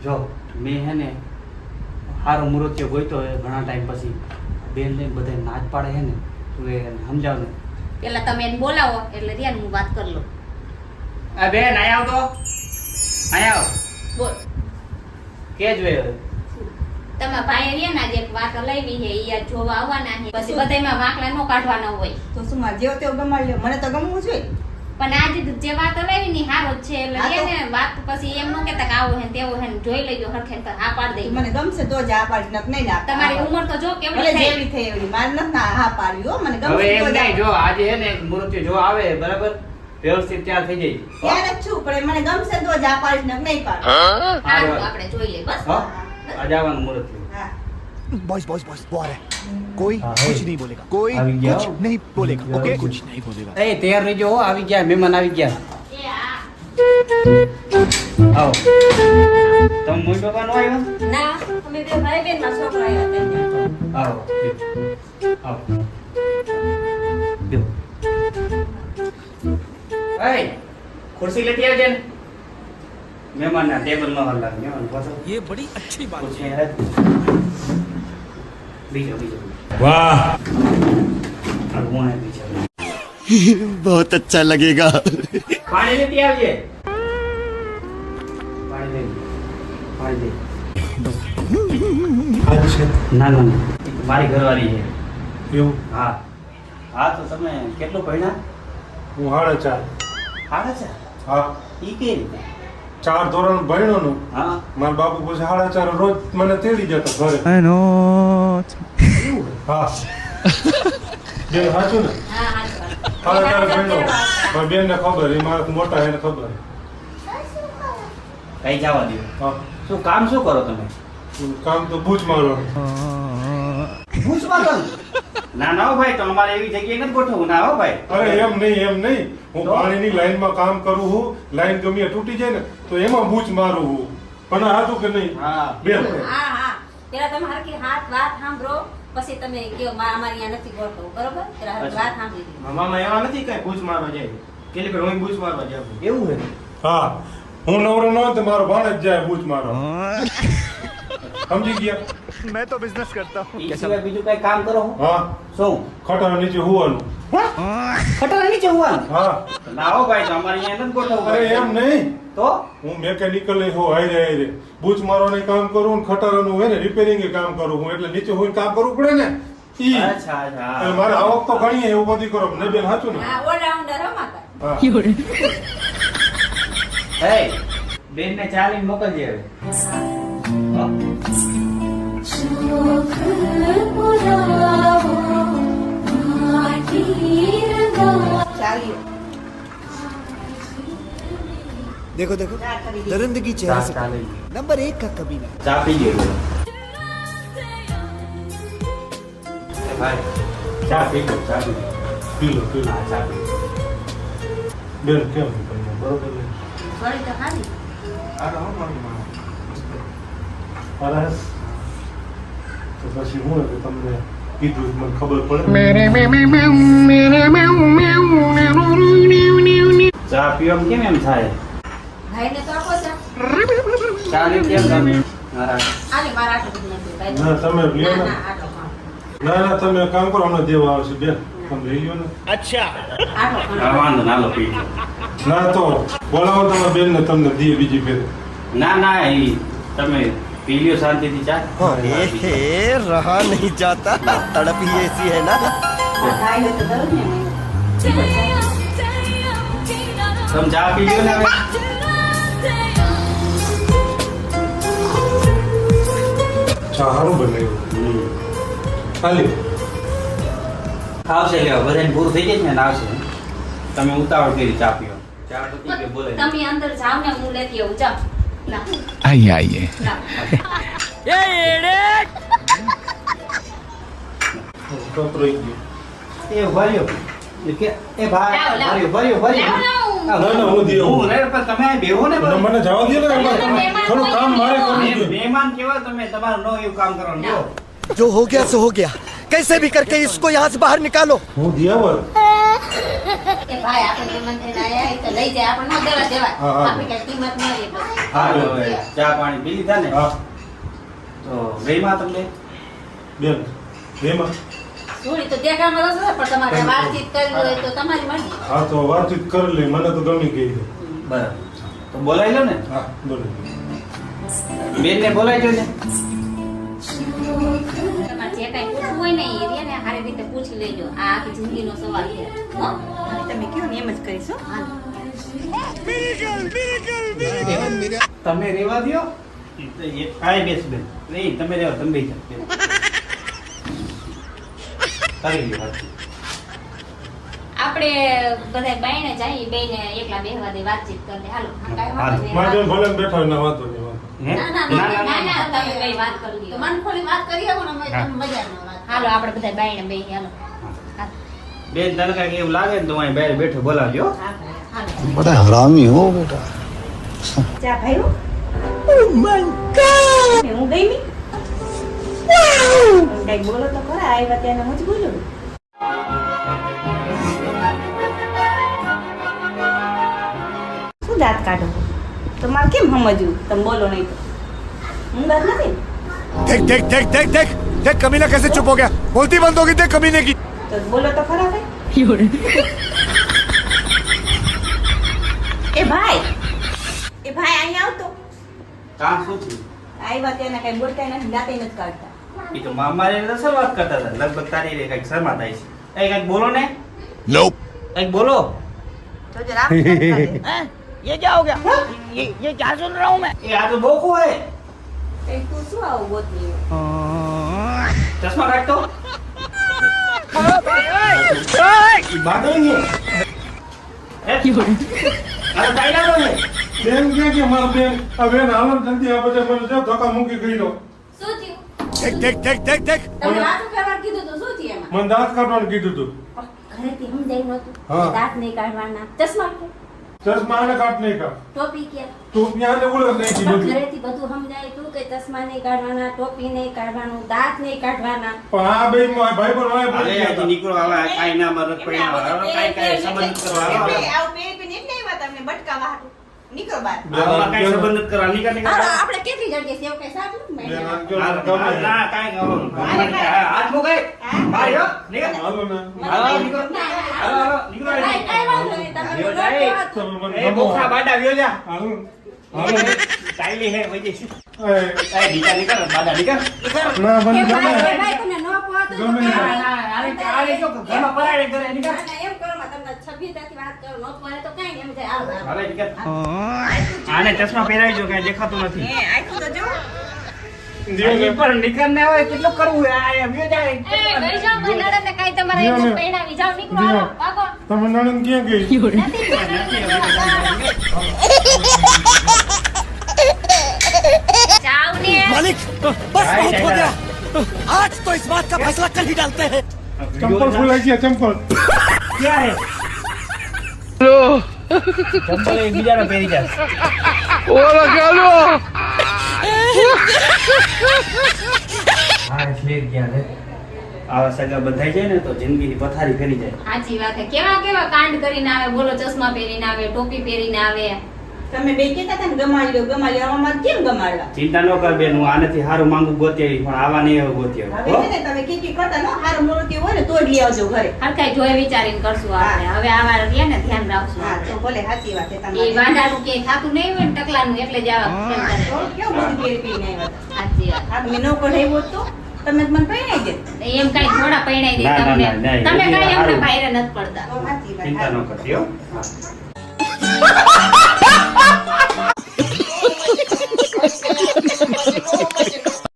જો મેં હે ને સારો મુહૂર્ત ગોઈતો ઘણા ટાઈમ પછી બેન ને બધા નાચ પાડે હે ને તું એ સમજાવ ને પેલા તમે એને બોલાવો એટલે રિયાન હું વાત કરી લઉં. આ બેન આયા આવ તો આયા આવ બોલ કે જોઈએ તમારા ભાઈ રિયાન આજે એક વાત લાવી છે ઈ આજ જોવા આવવાના છે પછી બધાયમાં વાકલા નો કાઢવાના હોય તો શું માં જેવો તેવો ગમાડ લ્યો મને તો ગમવું જોઈએ પણ આજે જે વાત લાવી ની હારો જ છે એટલે રિયાને વાત પછી એમ નો કહેતા કે આવો હે તેવો હે જોઈ લેજો હરખેન તો હા પાડ દે મને ગમશે તો જ આ પાડી નક નહીં ના તમારી ઉંમર તો જો કેવડી થઈ જેવી થઈ એવી માર ન ના હા પાડી હો મને હવે ગમશે એમ તો નહીં જો આજે હે ને મુહૂર્ત જો આવે બરાબર વ્યવસ્થિત તૈયાર થઈ જાય યાર છું પણ મને ગમશે તો જ આ પાડી નક નહીં પાડ હારું આપણે જોઈ લે બસ હા આજે આવવાનું મુહૂર્ત હા बॉस बॉस बॉस वो आ रहा है कोई कुछ नहीं बोलेगा कोई अभी क्या? कुछ नहीं बोलेगा ओके कुछ नहीं बोलेगा એ તૈયાર રહેજો હો આવી ગયા મહેમાન આવી ગયા એ આ આવો તમે મોઈ બાબા નો આવ્યો ના અમે બે ભાઈ બેન ના છોકરા આવ્યા હતા આવો આવો બેહો. એ ખુરશી લેતી આવજે ને મહેમાન ના ટેબલ નો હલાવ મહેમાન પાછો ये बड़ी अच्छी बात ખુરશી હે બીજો બીજો वाह આ હું હે બીજો बहुत अच्छा लगेगा પાણી લેતી આવજે પાણી દે ના ના ના. મારી ઘરવાળી છે એવું હા હા તો તમે કેટલું ભણ્યા હું 4.5 સાડા છે હા ઈ કઈ રીતે 4 ધોરણ ભણ્યો નો હા મારા બાપુ પછી 4.5 રોજ મને તેડી જતો ઘરે હા બેન સાચું ને હા હા 4.5 ભણ્યો મારી બેન ને ખબર એ મારા મોટા એને ખબર કઈ જવા દો હા શું કામ શું કરો તમે કામ તો બૂચ મારવાનું ના ના હો ભાઈ તો અમારે એવી જગ્યાએ નથી ગોઠવવું ના હો ભાઈ અરે એમ નહીં હું તો? પાણીની લાઈનમાં કામ કરું છું લાઈન ગમે તૂટી જાય ને તો એમાં બૂચ મારું છું પણ સાચું કે નહીં હા બેન હા હા પેલા તમે હરખી હાથ વાત સાંભળો પછી તમે કયો અમારી અહીંયા નથી ગોઠવું બરોબર પેલા હરખી વાત સાંભળી લો. મામા એવા નથી કઈ બૂચ મારવા જાય કેલી પર હું બૂચ મારવા જાઉં એવું હે હા હું નવરો ન હોય તો મારો ભાણ જ જાય બૂચ મારવા સમજી ગયા मैं तो बिजनेस करता हूँ ઈ સિવાય બીજું કઈ કામ કરો હો? હા શું ખટારા નીચે હોવાનું ખટારા નીચે હોવાનું હા ના હો ભાઈ તો અમારે અહીંયા નથી ગોઠવવું અરે એમ નહીં તો હું મેકેનિકલ હો હારે બૂચ મારવાનું કામ કરું ને ખટારાનું હોય ને રિપેરિંગ કામ કરું હું એટલે નીચે હોઈને કામ કરવું પડે ને ઈ અચ્છા અચ્છા એટલે મારે આવક તો ઘણી એવું બધી કરો ને બેન સાચું ને હા ઓલરાઉન્ડર હો માતા હા હે બેન ને ચાલીને મોકલજે હવે હો? ચાલ્યો देखो देखो ચા કરી દે. दरिंदगी चेहरे से ચાલે नंबर 1 का कभी नहीं ચા પી ગયો ભાઈ ચા પી ગયો ચા પી ગયો. પી લો હા ચા પી ગયો. બેન કેમ તમને બરોબર ને સોરી તો ખાલી અરે તો પછી હું કે તમને કીધું મને ખબર પડે ચા પીવામાં કેમ એમ થાય ભાઈને તો આપો છે ચા લે કેમ તમે મારા આલે મારા આટલું બધું નથી ભાઈ ના તમે લ્યો ના ને ના આટલો ખાઓ. ના તમે કામ કરો હમણાં દેવા આવશે બેન તમે લઈ લો ને આટલો હા, ખાઓ. વાંધો ના લો પી લો. ના તો બોલાવો તમારા બેન ને તમને દીએ બીજી બેન ના ના ઈ તમે પી લ્યો શાંતિથી ચા रहा नहीं जाता तड़प ही ऐसी है ना આ ભાઈ હોય તો દરું ને તમે ચા પી લ્યો ને હવે ચા સારું બનાવ્યું ખાલી આવશે લેવા બધાને પૂરું થઈ જાય છે ને આવશે તમે ઉતાવળ કરી ચા પીવા ચા તો પી કે બોલે તમે અંદર જાઓ ને હું લેતી આવું જાઓ લાવ આइए आइए લાવ કપરાઈ ગયું એ ભર્યો કે એ ભાઈ લાવો, લાવો. ભર્યો લાવો, લાવો. ના ના હું દે હું રે પણ તમે અહીં બેહો ને મને મને જવા દે ને એમાં તમે થોડું કામ મારે કરવું જોઈએ મહેમાન કેવા તમે તમારું નો એવું કામ કરવાનું જો जो हो गया सो हो गया कैसे भी करके इसको यहाँ से बाहर निकालो. હું દિયાવર એ ભાઈ આપણે મહેમાન થઈને આયા એ તો લઈ જાય આપણે ન દેવા દેવાય હા, હા. આપણી કઈ કિંમત ન રહે પછી. હાલો હવે ચા પાણી પી લીધા ને હા તો વેમાં તમને બેન બેમાં થોડી તો દેખામાં રસ છે પણ તમારે વાતચીત કરવી હોય તો તમારી મરજી. હા તો વાતચીત કરી લે મને તો ગમી ગઈ છે. બરાબર તો બોલાવી લો ને હા બોલો બેનને બોલાવી લો ને તમારે જે કાંઈ પૂછવું હોય ને એ રહ્યા ને સારી રીતે પૂછી લેજો આ આખી જિંદગીનો સવાલ છે હો? તમે કહો ને એમ જ કરીશું હાલો. તમે રેવા દ્યો કાંઈ બેસ બેન નહીં તમે રેવા તમે બેસી જાઓ કરી લ્યો વાત. આપણે બધા બાયણે જઈએ બેયને એકલા બેહવા દે વાતચીત કરી લે હાલો કાંઈ વાંધો નહીં. મારે ભલે બેઠા હોય ને વાંધો નહીં વાંધો હે? ના, ના, ના, ના, ના, તમે બેય વાત કરી લ્યો. મન ખોલી વાત કરી આવો ને અમે હા. તમને મજાનો વાત. હાલો આપણે બધા બાયણે બેહીએ હાલો. હાલો. બેન તને કાંઈક એવું લાગે ને તો અહીં બહાર બેઠો બોલાવજો હા, ભાઈ, હાલો. बड़ा हरामी हो बेटा. ચા ભાઈ હું ગઈ ની કઈ બોલો તો ખરા આવ્યા ત્યાં હું જ બોલું શું દાંત કાઢો તો મારે કેમ સમજવું તમે બોલો નહીં તો હું દાંત નથી देख देख देख देख देख देख कमीना कैसे चुप हो गया. बोलती बंद होगी देख कमीने की. તો બોલો તો ખરા ભાઈ એ ભાઈ અહીંયા આવતો કામ શું થયું આવ્યા ત્યાં કઈ બોલતા નથી દાંતે નથી કાઢતા એ તો મારે તો શરૂઆત કરતા હતા લગભગ તારી રે કંઈક શરમા થાય છે એ કંઈક બોલો ને Nope. કંઈક બોલો તો જરા આમ કેમ કરે? ये क्या हो गया ये क्या सुन रहा हूँ मैं. એ આ તો બોખો હે કઈ તું શું આવું ગોતલી ચશ્મા કાઢતો બાદો હે આ ડાયલા હે બેન ક્યાં કે મારા બેન આ બેન હાલો ને જલ્દી આ બધા મને જો ધક્કા મૂકી ગઈ લો શું થયું? देख देख देख देख देख. તમે વાત કરવા કીધું તો શું થયું એમાં. મને દાંત કાઢવાનું કીધું તું ઘરેથી સમજાય નહોતું હા. દાંત નહીં કાઢવાના ચશ્મા કે ચશ્મા આને કાઢ નહીં કાઢ ટોપી કે તું ત્યાં ને ઉલટ નહીં પણ કીધું ઘરેથી બધું સમજાય તું કે ચશ્મા નહીં કાઢવાના ટોપી નહીં કાઢવાનું દાંત નહીં કાઢવાના પણ આ બે ભાઈ પણ વાય અરે પડી ગયા આજે નીકળો હવે કાઈ ના મરદ પડી હવે કાઈ સંબંધ કરવા આવું હવે પેરી પેરી એમ નહીં વાત તમને બટકાવા હાટું નીકળો બહાર આમાં કાઈ સંબંધ કરવા નીકળ હાલો, નીકળ આપણે કેટલી જગ્યાએ સેવ કઈ સાચું બેન મેં આ જો ના ગમે કાઈ હાથ મુકાય બહાર હો નીકળ હાલો ને હાલો નીકળ હાલો નીકળ કાંઈ વાંધો નહીં, તમે વ્યો બોલો જાય. કેવા છો? તમે મને એ ગમો. બોખા બાડા વ્યો જા હાલો હાલો ટાઈલી હે વજે એ, એ નીકળ નીકળ બાડા નીકળ ના મને એ ભાઈ, ગમે એ ભાઈ, તમને ન પહોંચતું તો ગમે. કહેવાય. આલે જો ઘરમાં પરાડે કરે નીકળ ના, એમ કરો માં તમને સભ્યતાથી વાત કરો ન પડે તો કાંઈ નહીં, એમ થાય, હાલો, હાલો. હાલે નીકળ આને ચશ્મા પહેરાવી જો કાઈ દેખાતું નથી એ આખું તો જો જીવને પર નીકળ ને હોય કેટલું કરવું આ વ્યો જાય એ ગઈ જાઓ મારી નણંદને કાંઈ તમારે જીઓ એમ ને. પહેરાવી જાઓ નીકળો જીઓ. હાલો ભાગો તમે નણંદ ક્યાં ગઈ જાઓ ને मालिक बस बहुत हो गया. आज तो इस बात का फैसला कल ही डालते हैं. ચંપલ ખોલાઈ ગયા ચંપલ ક્યાં હે ચંપલ એક બીજાનો પહેરી જાય આવા સગા બંધાઈ જાય ને તો જિંદગીની પથારી ફેરી જાય સાચી વાત છે કેવા કેવા કાંડ કરીને આવે બોલો ચશ્મા પહેરીને આવે ટોપી પહેરીને આવે તમે બે કહેતા હતા ને ગમાડી લો આમાં મારે કેમ ગમાડવા ચિંતા ન કર બેન હું આનાથી સારું માંગુ ગોતી આવી પણ આવા નહીં હવે ગોતી હવે આવી છે ને તમે કીકી કરતા ન હારું મૂર્તિ હોય ને તો જ લઈ આવજો ઘરે હરખાઈ જોઈ વિચારીને કરશું આપણે હવે આવા રહ્યા ને ધ્યાન રાખશું હા તો આપણે. ભલે સાચી વાત છે એ તમારી વાંડાનું કે થાતું નહીં હોય ને ટકલાનું એટલે જ આવા કેમ કરે. તો કેવું બધું પેરી પીને આવ્યા સાચી વાત હતા. આ મેં ન કઢાવ્યો હોત તો તમે જ મને પહેરાઈ દે એમ કઈ થોડા પૈણાઈ દે ના, ના, તમને ના, ના, તમે એ કઈ અમને હારું. ભાઈરે નથી પડતા તો સાચી વાત ચિંતા ન કરતી હો